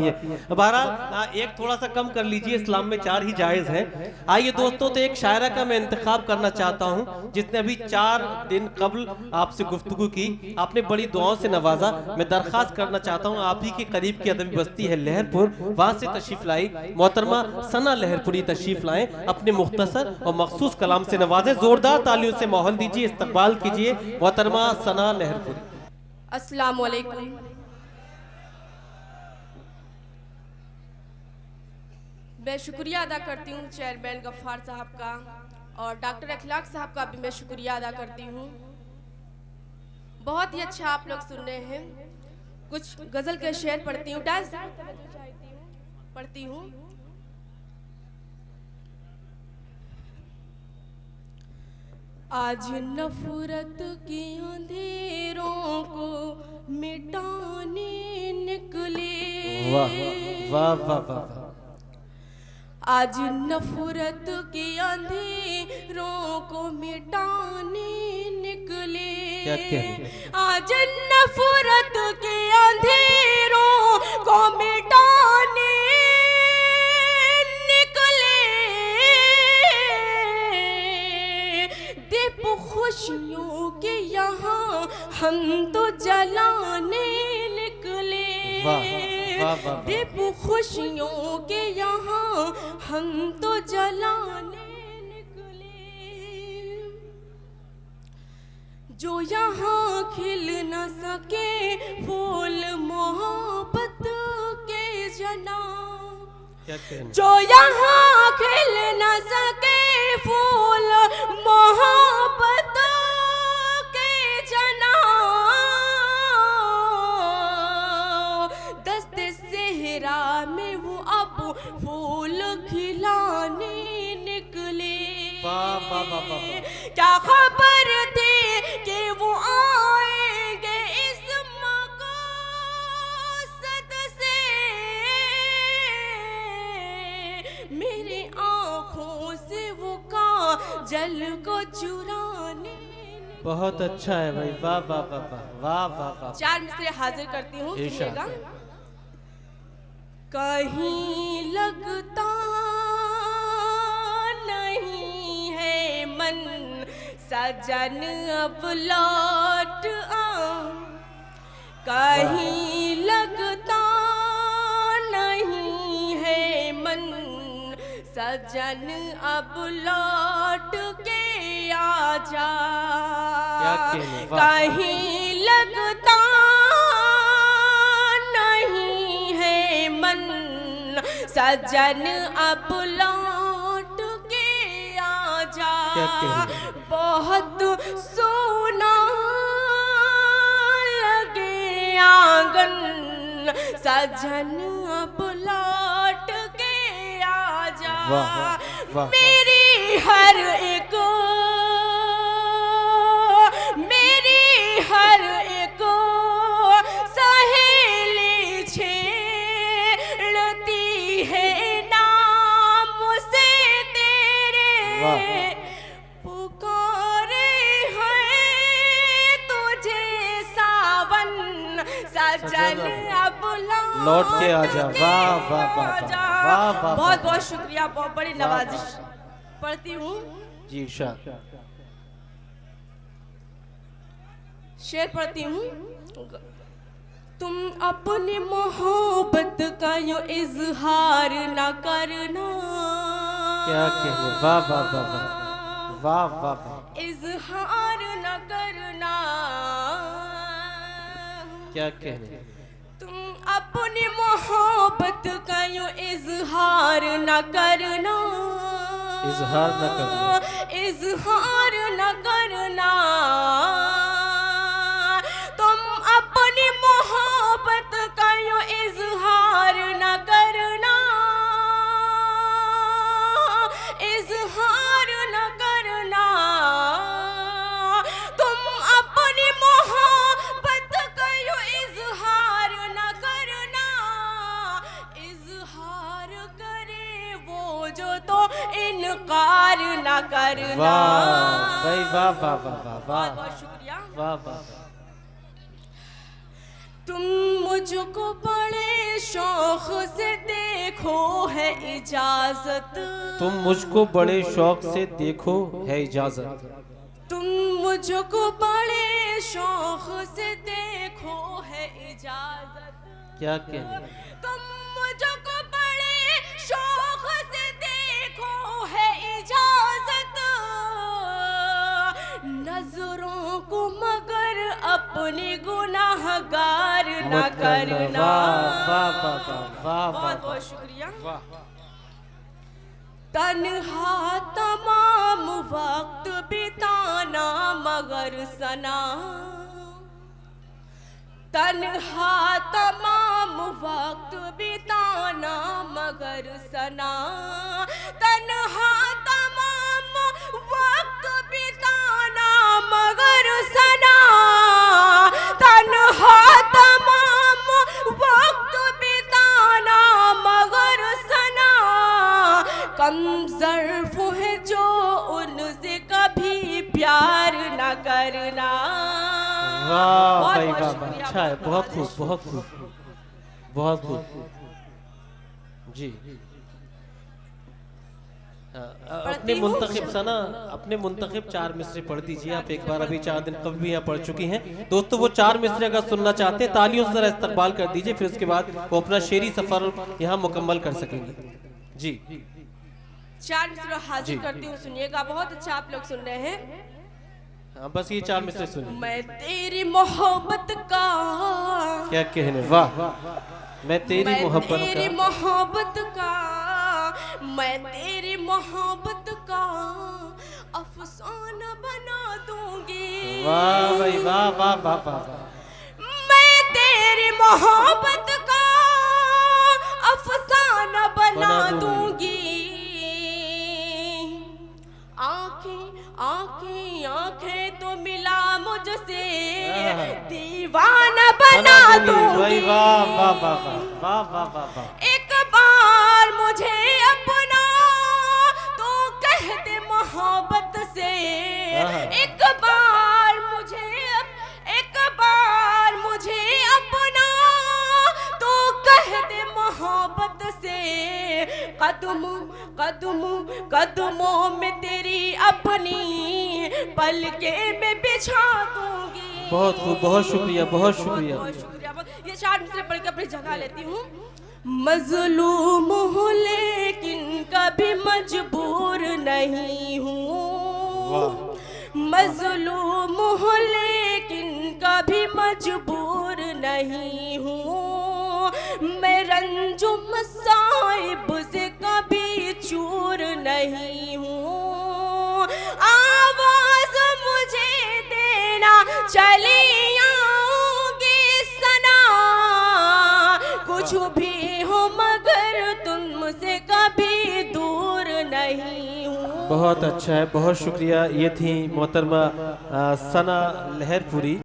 पाती है। बहरहाल एक थोड़ा सा कम कर लीजिए, इस्लाम में 4 ही जायज़ है। आइए दोस्तों, तो एक शायरा का मैं इंतखाब करना चाहता हूँ जिसने अभी 4 दिन कबल आपसे गुफ्तगू की, आपने बड़ी दुआओं से नवाजा। मैं दरख्वास्त करना चाहता हूँ, आप ही के करीब की अदबी बस्ती है लहरपुर, वहाँ से तशरीफ लाई मोहतरमा सना लहरपुरी तशरीफ लाएं, अपने मुख्तसर और मखसूस कलाम से नवाजें। जोरदार तालियों से माहौल दीजिए, इस्तकबाल कीजिए मोहतरमा सना लहरपुरी। अस्सलामु अलैकुम। मैं शुक्रिया अदा करती हूँ चेयरमैन गफ्फार साहब का और डॉक्टर अखलाक साहब का भी मैं शुक्रिया अदा करती हूँ। बहुत ही अच्छा आप लोग सुन रहे हैं। कुछ गज़ल के शेर पढ़ती हूँ, डांस पढ़ती हूँ। आज नफरत की अंधेरों को मिटाने निकले, वाह वाह वाह वाह। आज नफरत की अंधेरों को मिटाने निकले, क्या कहने? आज नफरत के अंधेरों को मिटाने निकले, दीप खुशियों के यहाँ हम तो जलाने निकले, दीप खुशियों के यहाँ हम तो जलाने निकले। जो यहाँ खिल न सके फूल मोहब्बत के जना, जो यहाँ खिल न सके फूल मोहब्बत के जना, दस्ते सेहरा में वो अब फूल खिलाने निकले। क्या खबर थी कि वो आएंगे इस मक़सद से, मेरी आँखों से वो काजल को चुराने। बहुत अच्छा है भाई, वाह वाह वाह वाह वाह वाह। 4 मिसरे हाजिर करती हूँ, सुनिएगा। कहीं लगता नहीं है मन सजन अब लौट आ, कहीं लगता नहीं है मन सजन अब लौट के आ जा, कहीं लगता नहीं है मन सजन अब लौट के आ जा, बहुत सोना लगे आंगन सजन अब लौट के आ जा, मेरी हर एक सहेली छेड़ती है नाम से तेरे, पुकारे हैं तुझे सावन सजन अब लौट के आ जा। वाह वाह वाह। बहुत बहुत शुक्रिया, बहुत बड़ी नवाजिश। पढ़ती हूँ जी शाह, शेर पढ़ती हूँ। तुम अपने मोहब्बत का यो इजहार न करना, क्या कहने? वाह वाह वाह वाह वाह वाह। इजहार न करना, क्या कहने? तुम अपनी मोहब्बत का यो इजहार न करना, इजहार न करना, इजहार न करना, तुम अपनी मोहब्बत का यो इजहार न करना, इजहार न करना, तुम अपनी मोहब्बत का यो इजहार न करना, इजहार करे वो जो तो इनकार न करना। वाह भाई, वाह वाह वाह वाह वाह। बहुत शुक्रिया। वाह वाह। तुम मुझको बड़े शौक से देखो है इजाजत, तुम मुझको बड़े शौक से देखो है इजाजत, तुम मुझको बड़े शौक से देखो है इजाजत, क्या कहने, तुम मुझको बड़े शौक से देखो है इजाजत, नजरों को मगर अपने गुनाहगार न करना। वाह वाह वाह वाह बहुत वाह बहुत शुक्रिया। वाह। तन्हा तमाम वक्त बिताना मगर सना, तन्हा तमाम वक्त बिताना मगर सना, तन्हा तमाम वक्त बिताना मगर सना, तन्हा तमाम वक्त बिताना मगर सना, कम ज़र्फ है जो उनसे कभी प्यार न करना। वाह बहुत भाई बहुत वाह, शुक्रिया, अच्छा है, बहुत खूब बहुत बहुत खूब बहुत खूब जी। अपने पढ़ती हूँ। मुंतखब सना, अपने मुंतखब 4 मिसरे पढ़ दीजिए आप एक बार, अभी 4 दिन कब भी यहाँ पढ़ चुकी हैं दोस्तों। वो 4 मिसरे अगर सुनना चाहते हैं तालियों से जरा इस्तकबाल कर दीजिए, फिर उसके बाद वो अपना शेरी सफर यहाँ मुकम्मल कर सकेंगे जी। 4 मिसरे हाजिर जी। करती हूँ, सुनिएगा। बहुत अच्छा आप लोग सुन रहे हैं। हाँ बस ये 4 मिसरे सुनिए। मैं तेरी मोहब्बत का, क्या कहने, वाह, मैं तेरी मोहब्बत तेरी का, मोहब्बत का, मैं तेरी मोहब्बत का अफसाना बना दूंगी। वाह भाई वाह वाह वाह वाह, मैं तेरी मोहब्बत का अफसाना बना दूंगी। आंखें आंखें आंखें तो मिला मुझसे, दीवाना बना दूंगी। वाह वाह वाह वाह वाह वाह वाह। एक बार मुझे अपना तो कह दे मोहब्बत से, एक बार मुझे, एक बार मुझे अपना तो कह दे मोहब्बत से, कदमों कदमों कदमों में तेरी अपनी पलके में बिछा दूंगी। बहुत खूब, बहुत शुक्रिया, बहुत शुक्रिया। बहुत शुक्रिया। ये 4 मिसरे पढ़ के अपनी जगह लेती हूँ। मजलूम हूँ लेकिन कभी मजबूर नहीं हूँ, मजलूम हूँ लेकिन कभी मजबूर नहीं हूँ, मैं रंजो मसाइब से कभी चूर नहीं हूँ। आवाज मुझे देना चली आऊंगी सना, कुछ भी हो मगर तुमसे कभी दूर नहीं हूँ। बहुत अच्छा है, बहुत शुक्रिया। ये थी मोहतरमा सना लहरपुरी।